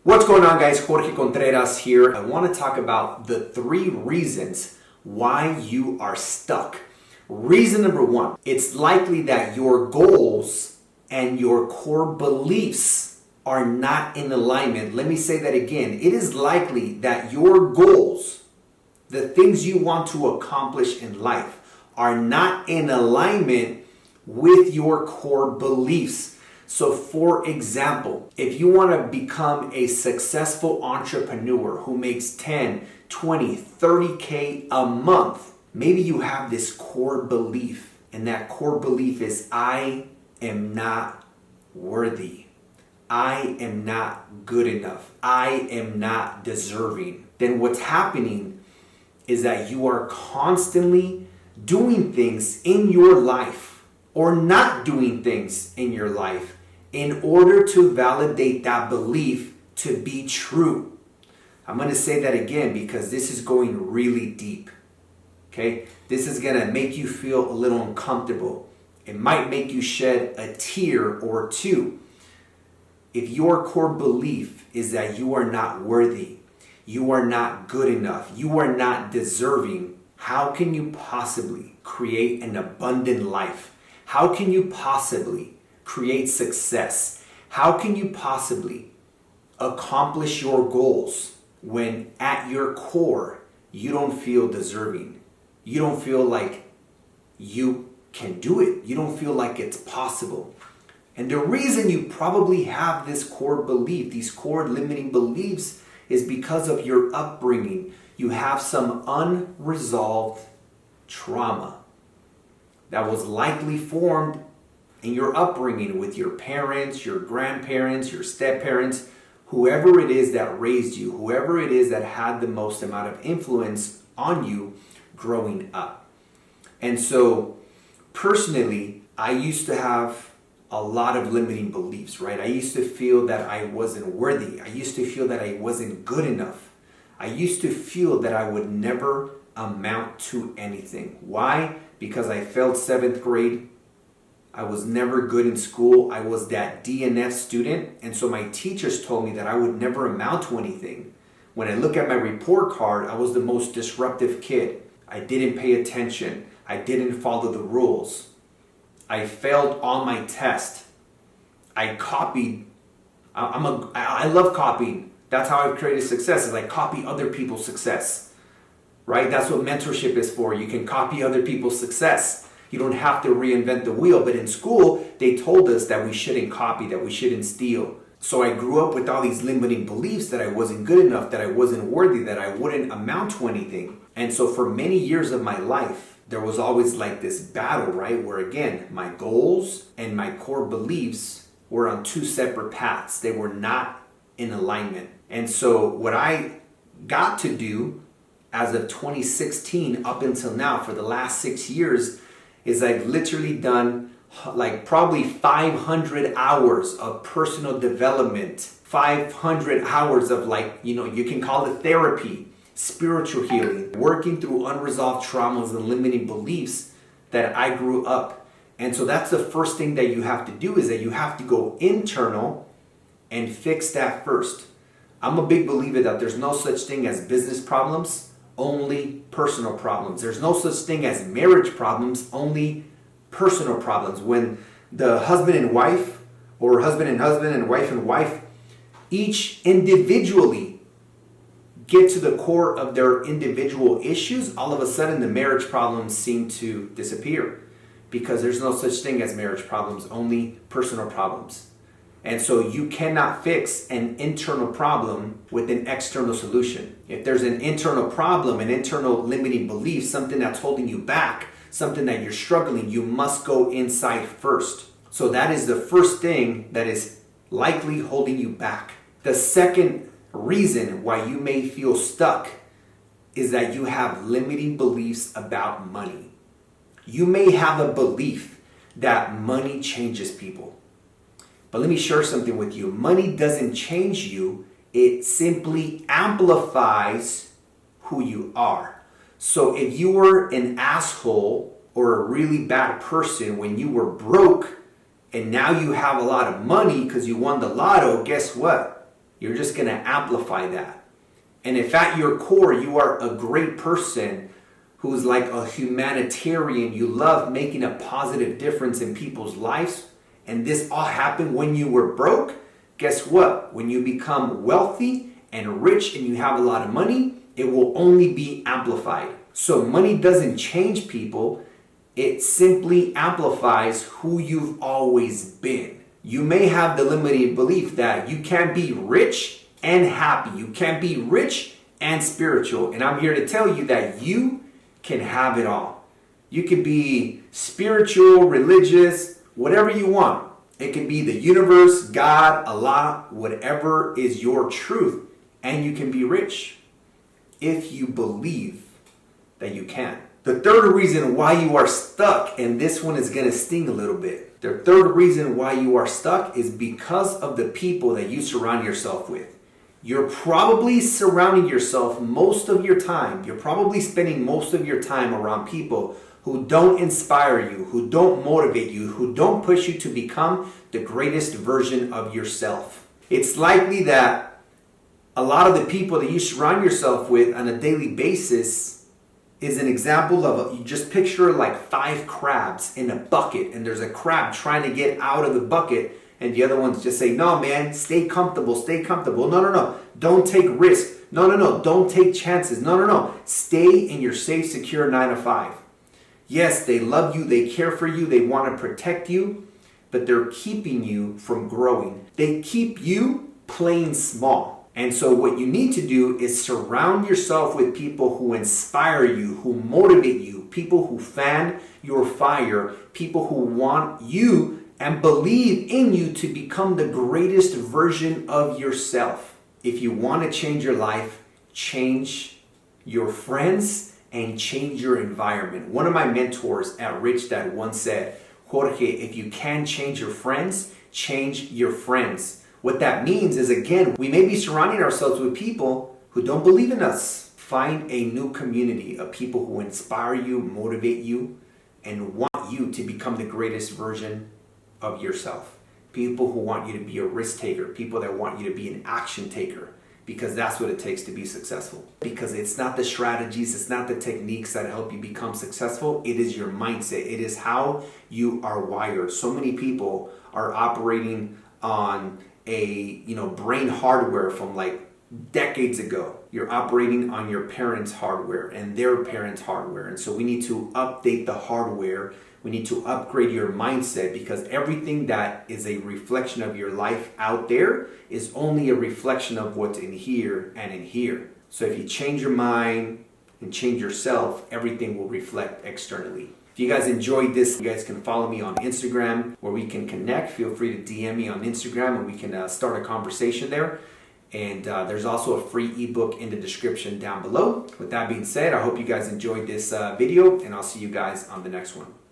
What's going on, guys? Jorge Contreras here. I want to talk about the 3 reasons why you are stuck. Reason number 1, it's likely that your goals and your core beliefs are not in alignment. Let me say that again. It is likely that your goals, the things you want to accomplish in life, are not in alignment with your core beliefs. So for example, if you want to become a successful entrepreneur who makes 10, 20, 30K a month, maybe you have this core belief, and that core belief is, I am not worthy. I am not good enough. I am not deserving. Then what's happening is that you are constantly doing things in your life or not doing things in your life in order to validate that belief to be true. I'm going to say that again because this is going really deep. Okay? This is going to make you feel a little uncomfortable. It might make you shed a tear or two. If your core belief is that you are not worthy, you are not good enough, you are not deserving, how can you possibly create an abundant life? How can you possibly create success? How can you possibly accomplish your goals when at your core you don't feel deserving? You don't feel like you can do it. You don't feel like it's possible. And the reason you probably have this core belief, these core limiting beliefs, is because of your upbringing. You have some unresolved trauma that was likely formed in your upbringing with your parents, your grandparents, your step-parents, whoever it is that raised you, whoever it is that had the most amount of influence on you growing up. And so personally, I used to have a lot of limiting beliefs, right? I used to feel that I wasn't worthy. I used to feel that I wasn't good enough. I used to feel that I would never amount to anything. Why? Because I failed 7th grade. I was never good in school. I was that DNF student. And so my teachers told me that I would never amount to anything. When I look at my report card, I was the most disruptive kid. I didn't pay attention. I didn't follow the rules. I failed on my test. I copied. I love copying. That's how I've created success, is I copy other people's success. Right? That's what mentorship is for. You can copy other people's success. You don't have to reinvent the wheel. But in school, they told us that we shouldn't copy, that we shouldn't steal. So I grew up with all these limiting beliefs that I wasn't good enough, that I wasn't worthy, that I wouldn't amount to anything. And so for many years of my life, there was always like this battle, right? Where again, my goals and my core beliefs were on 2 separate paths. They were not in alignment. And so what I got to do as of 2016 up until now, for the last 6 years, is I've literally done like probably 500 hours of personal development, 500 hours of you can call it therapy, spiritual healing, working through unresolved traumas and limiting beliefs that I grew up. And so that's the first thing that you have to do, is that you have to go internal and fix that first. I'm a big believer that there's no such thing as business problems, only personal problems. There's no such thing as marriage problems, only personal problems. When the husband and wife, or husband and wife, each individually get to the core of their individual issues, all of a sudden the marriage problems seem to disappear, because there's no such thing as marriage problems, only personal problems. And so you cannot fix an internal problem with an external solution. If there's an internal problem, an internal limiting belief, something that's holding you back, something that you're struggling, you must go inside first. So that is the first thing that is likely holding you back. The second reason why you may feel stuck is that you have limiting beliefs about money. You may have a belief that money changes people. But let me share something with you. Money doesn't change you. It simply amplifies who you are. So if you were an asshole or a really bad person when you were broke, and now you have a lot of money because you won the lotto, guess what? you're just going to amplify that. And if at your core you are a great person who's like a humanitarian, you love making a positive difference in people's lives, and this all happened when you were broke, guess what? When you become wealthy and rich and you have a lot of money, it will only be amplified. So money doesn't change people, it simply amplifies who you've always been. You may have the limited belief that you can't be rich and happy. You can't be rich and spiritual. And I'm here to tell you that you can have it all. You can be spiritual, religious, whatever you want. It can be the universe, God, Allah, whatever is your truth. And you can be rich if you believe that you can. The third reason why you are stuck, and this one is going to sting a little bit. The third reason why you are stuck is because of the people that you surround yourself with. You're probably surrounding yourself most of your time. You're probably spending most of your time around people who don't inspire you, who don't motivate you, who don't push you to become the greatest version of yourself. It's likely that a lot of the people that you surround yourself with on a daily basis is an example of, you just picture like 5 crabs in a bucket, and there's a crab trying to get out of the bucket, and the other ones just say, no man, stay comfortable, stay comfortable. No, don't take risks. No, don't take chances. No, stay in your safe, secure 9 to 5. Yes, they love you, they care for you, they want to protect you, but they're keeping you from growing. They keep you playing small. And so what you need to do is surround yourself with people who inspire you, who motivate you, people who fan your fire, people who want you and believe in you to become the greatest version of yourself. If you want to change your life, change your friends and change your environment. One of my mentors at Rich Dad once said, Jorge, if you can change your friends, change your friends. What that means is, again, we may be surrounding ourselves with people who don't believe in us. Find a new community of people who inspire you, motivate you, and want you to become the greatest version of yourself. People who want you to be a risk taker, people that want you to be an action taker, because that's what it takes to be successful. Because it's not the strategies, it's not the techniques that help you become successful, it is your mindset. It is how you are wired. So many people are operating on a brain hardware from like decades ago. You're operating on your parents' hardware and their parents' hardware. And so we need to update the hardware. We need to upgrade your mindset, because everything that is a reflection of your life out there is only a reflection of what's in here and in here. So if you change your mind and change yourself, everything will reflect externally. If you guys enjoyed this, you guys can follow me on Instagram where we can connect. Feel free to DM me on Instagram and we can start a conversation there. And there's also a free ebook in the description down below. With that being said, I hope you guys enjoyed this video, and I'll see you guys on the next one.